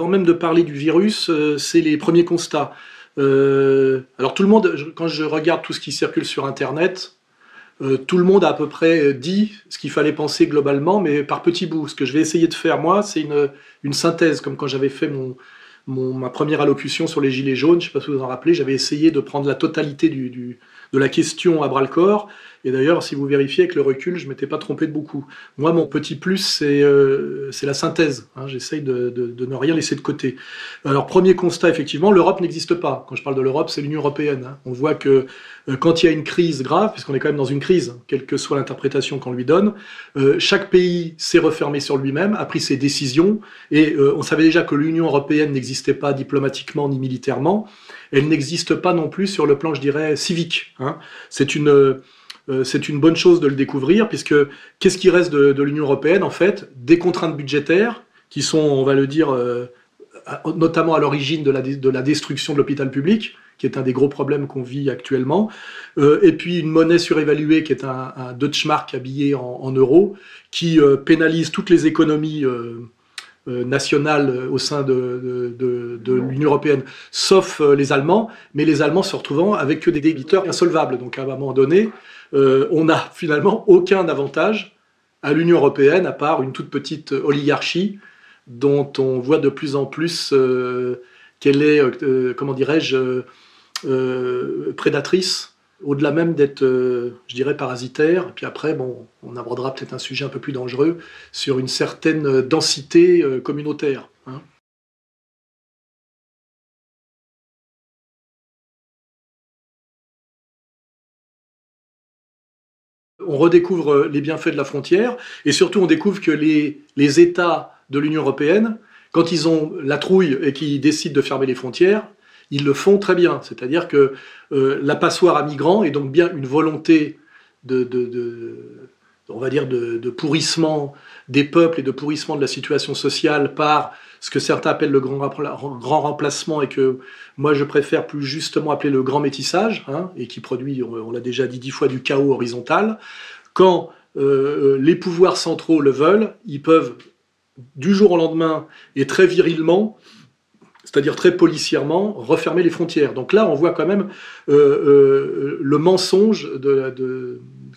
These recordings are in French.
avant même de parler du virus, c'est les premiers constats. Alors tout le monde, quand je regarde tout ce qui circule sur Internet, tout le monde a à peu près dit ce qu'il fallait penser globalement, mais par petits bouts. Ce que je vais essayer de faire, moi, c'est une synthèse, comme quand j'avais fait ma première allocution sur les gilets jaunes, je ne sais pas si vous vous en rappelez, j'avais essayé de prendre la totalité de la question à bras-le-corps, et d'ailleurs, si vous vérifiez avec le recul, je ne m'étais pas trompé de beaucoup. Moi, mon petit plus, c'est la synthèse, hein, j'essaye de ne rien laisser de côté. Alors, premier constat, effectivement, l'Europe n'existe pas. Quand je parle de l'Europe, c'est l'Union européenne. Hein. On voit que quand il y a une crise grave, puisqu'on est quand même dans une crise, quelle que soit l'interprétation qu'on lui donne, chaque pays s'est refermé sur lui-même, a pris ses décisions, et on savait déjà que l'Union européenne n'existait pas diplomatiquement ni militairement. Elle n'existe pas non plus sur le plan, je dirais, civique. Hein. C'est une bonne chose de le découvrir, puisque qu'est-ce qui reste de l'Union européenne, en fait? Des contraintes budgétaires, qui sont, on va le dire, notamment à l'origine de la destruction de l'hôpital public, qui est un des gros problèmes qu'on vit actuellement, et puis une monnaie surévaluée, qui est un Deutschmark habillé en euros, qui pénalise toutes les économies nationales au sein de l'Union européenne, sauf les Allemands, mais les Allemands se retrouvant avec que des débiteurs insolvables. Donc à un moment donné, on n'a finalement aucun avantage à l'Union européenne, à part une toute petite oligarchie dont on voit de plus en plus qu'elle est, comment dirais-je, prédatrice, au-delà même d'être, je dirais, parasitaire. Et puis après, bon, on abordera peut-être un sujet un peu plus dangereux sur une certaine densité communautaire. Hein. On redécouvre les bienfaits de la frontière, et surtout on découvre que les États de l'Union européenne, quand ils ont la trouille et qu'ils décident de fermer les frontières, ils le font très bien. C'est-à-dire que la passoire à migrants est donc bien une volonté on va dire de pourrissement des peuples et de pourrissement de la situation sociale par ce que certains appellent le grand remplacement, et que moi je préfère plus justement appeler le grand métissage, hein, et qui produit, on l'a déjà dit 10 fois, du chaos horizontal. Quand les pouvoirs centraux le veulent, ils peuvent du jour au lendemain et très virilement, c'est-à-dire très policièrement, refermer les frontières. Donc là, on voit quand même le mensonge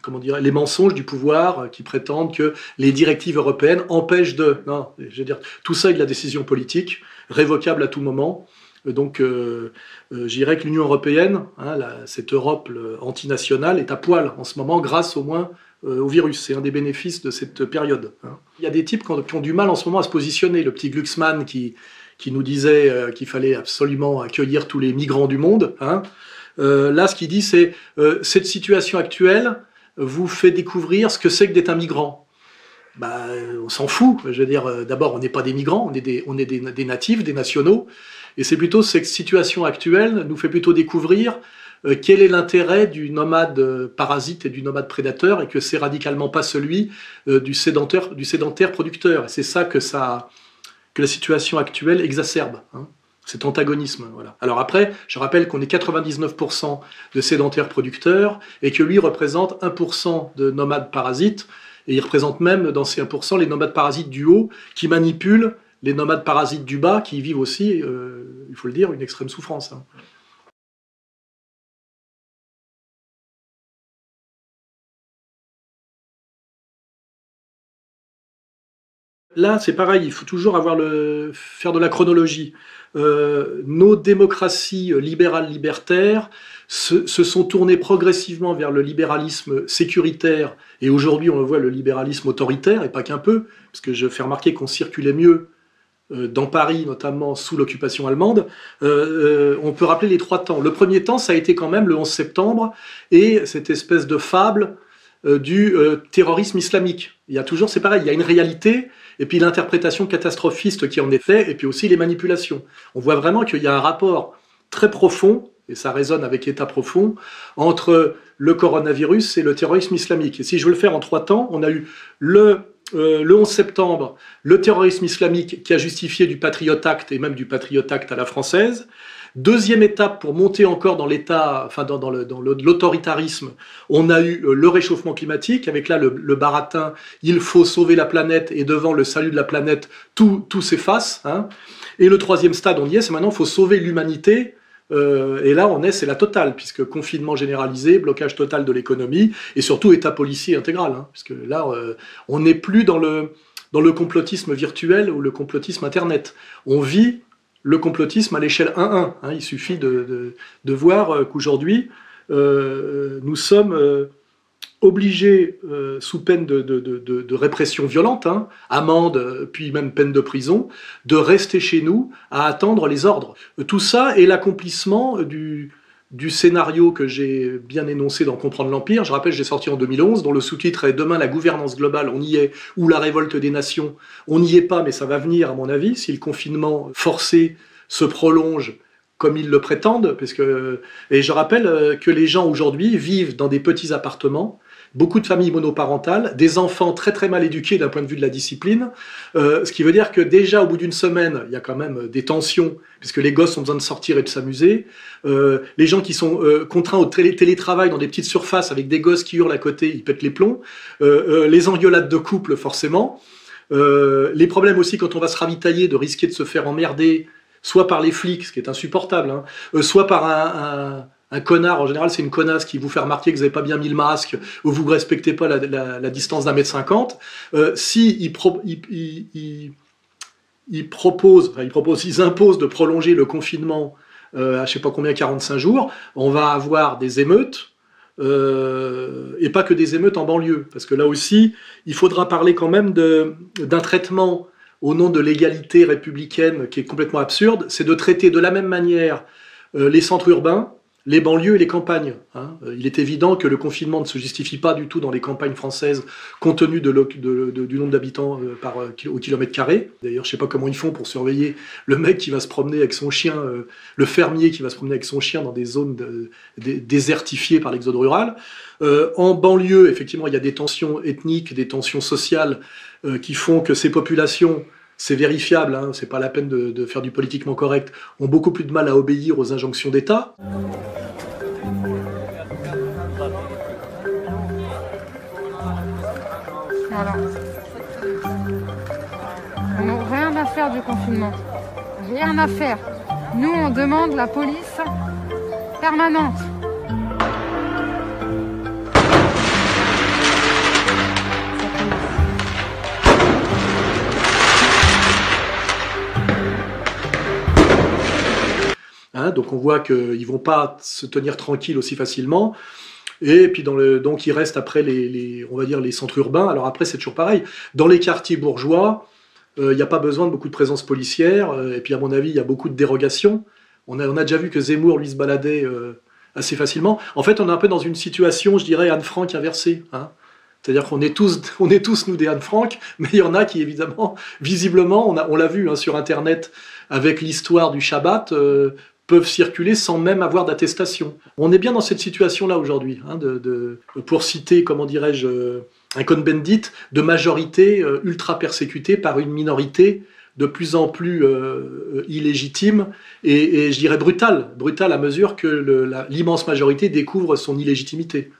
comment dire, les mensonges du pouvoir qui prétendent que les directives européennes empêchent de... Non, je veux dire, tout ça est de la décision politique, révocable à tout moment. Donc, je dirais que l'Union européenne, hein, cette Europe antinationale, est à poil en ce moment, grâce au moins au virus. C'est un des bénéfices de cette période. Hein. Il y a des types qui ont du mal en ce moment à se positionner. Le petit Glucksmann qui nous disait qu'il fallait absolument accueillir tous les migrants du monde. Hein. Là, ce qu'il dit, c'est cette situation actuelle vous fait découvrir ce que c'est que d'être un migrant. Bah, on s'en fout. Je veux dire, d'abord, on n'est pas des migrants, on est des natifs, des nationaux. Et c'est plutôt cette situation actuelle nous fait plutôt découvrir quel est l'intérêt du nomade parasite et du nomade prédateur, et que c'est radicalement pas celui du sédentaire producteur. Et c'est ça que la situation actuelle exacerbe, hein, cet antagonisme. Voilà. Alors après, je rappelle qu'on est 99% de sédentaires producteurs, et que lui représente 1% de nomades parasites, et il représente même dans ces 1% les nomades parasites du haut, qui manipulent les nomades parasites du bas, qui vivent aussi, il faut le dire, une extrême souffrance. Hein. Là, c'est pareil, il faut toujours faire de la chronologie. Nos démocraties libérales libertaires se sont tournées progressivement vers le libéralisme sécuritaire, et aujourd'hui on le voit, le libéralisme autoritaire, et pas qu'un peu, parce que je fais remarquer qu'on circulait mieux dans Paris, notamment sous l'occupation allemande. On peut rappeler les 3 temps. Le premier temps, ça a été quand même le 11 septembre, et cette espèce de fable du terrorisme islamique. Il y a toujours, c'est pareil, il y a une réalité, et puis l'interprétation catastrophiste qui en est faite, et puis aussi les manipulations. On voit vraiment qu'il y a un rapport très profond, et ça résonne avec État profond, entre le coronavirus et le terrorisme islamique. Et si je veux le faire en 3 temps, on a eu le 11 septembre, le terrorisme islamique qui a justifié du Patriot Act, et même du Patriot Act à la française. Deuxième étape, pour monter encore dans l'état, enfin dans l'autoritarisme, on a eu le réchauffement climatique, avec là le baratin, il faut sauver la planète, et devant le salut de la planète, tout s'efface. Hein. Et le troisième stade, on y est, c'est maintenant, il faut sauver l'humanité. Et là, c'est la totale, puisque confinement généralisé, blocage total de l'économie, et surtout état policier intégral. Hein, puisque là, on n'est plus dans le complotisme virtuel ou le complotisme Internet. On vit le complotisme à l'échelle 1-1. Hein, il suffit de voir qu'aujourd'hui, nous sommes obligés, sous peine de répression violente, hein, amende, puis même peine de prison, de rester chez nous à attendre les ordres. Tout ça est l'accomplissement du scénario que j'ai bien énoncé dans Comprendre l'Empire. Je rappelle, j'ai sorti en 2011, dont le sous-titre est « Demain, la gouvernance globale, on y est » ou « La révolte des nations ». On n'y est pas, mais ça va venir, à mon avis, si le confinement forcé se prolonge comme ils le prétendent. Et je rappelle que les gens aujourd'hui vivent dans des petits appartements, beaucoup de familles monoparentales, des enfants très très mal éduqués d'un point de vue de la discipline, ce qui veut dire que déjà au bout d'une semaine, il y a quand même des tensions, puisque les gosses ont besoin de sortir et de s'amuser, les gens qui sont contraints au télétravail dans des petites surfaces avec des gosses qui hurlent à côté, ils pètent les plombs, les engueulades de couple forcément, les problèmes aussi quand on va se ravitailler de risquer de se faire emmerder, soit par les flics, ce qui est insupportable, hein, soit par un connard, en général c'est une connasse qui vous fait remarquer que vous n'avez pas bien mis le masque ou vous ne respectez pas la distance d'1,50 m. Ils imposent de prolonger le confinement à je ne sais pas combien, 45 jours, on va avoir des émeutes, et pas que des émeutes en banlieue, parce que là aussi, il faudra parler quand même d'un traitement au nom de l'égalité républicaine qui est complètement absurde, c'est de traiter de la même manière les centres urbains, les banlieues et les campagnes. Hein. Il est évident que le confinement ne se justifie pas du tout dans les campagnes françaises compte tenu du nombre d'habitants au kilomètre carré. D'ailleurs, je ne sais pas comment ils font pour surveiller le mec qui va se promener avec son chien, le fermier qui va se promener avec son chien dans des zones désertifiées par l'exode rural. En banlieue, effectivement, il y a des tensions ethniques, des tensions sociales qui font que ces populations, c'est vérifiable, hein, c'est pas la peine de faire du politiquement correct, ont beaucoup plus de mal à obéir aux injonctions d'État. Voilà. On n'a rien à faire du confinement. Rien à faire. Nous, on demande la police permanente. Hein, donc on voit qu'ils ne vont pas se tenir tranquilles aussi facilement. Et puis donc il reste après on va dire les centres urbains. Alors après c'est toujours pareil. Dans les quartiers bourgeois, il n'y a pas besoin de beaucoup de présence policière. Et puis à mon avis, il y a beaucoup de dérogations. On a déjà vu que Zemmour, lui, se baladait assez facilement. En fait, on est un peu dans une situation, je dirais, Anne Frank inversée. Hein. C'est-à-dire qu'on est tous, nous, des Anne Frank, mais il y en a qui, évidemment, visiblement, on l'a vu hein, sur Internet, avec l'histoire du Shabbat, peuvent circuler sans même avoir d'attestation. On est bien dans cette situation-là aujourd'hui, hein, pour citer, comment dirais-je, un Cohn-Bendit, de majorité ultra persécutée par une minorité de plus en plus illégitime et je dirais brutale à mesure que l'immense majorité découvre son illégitimité.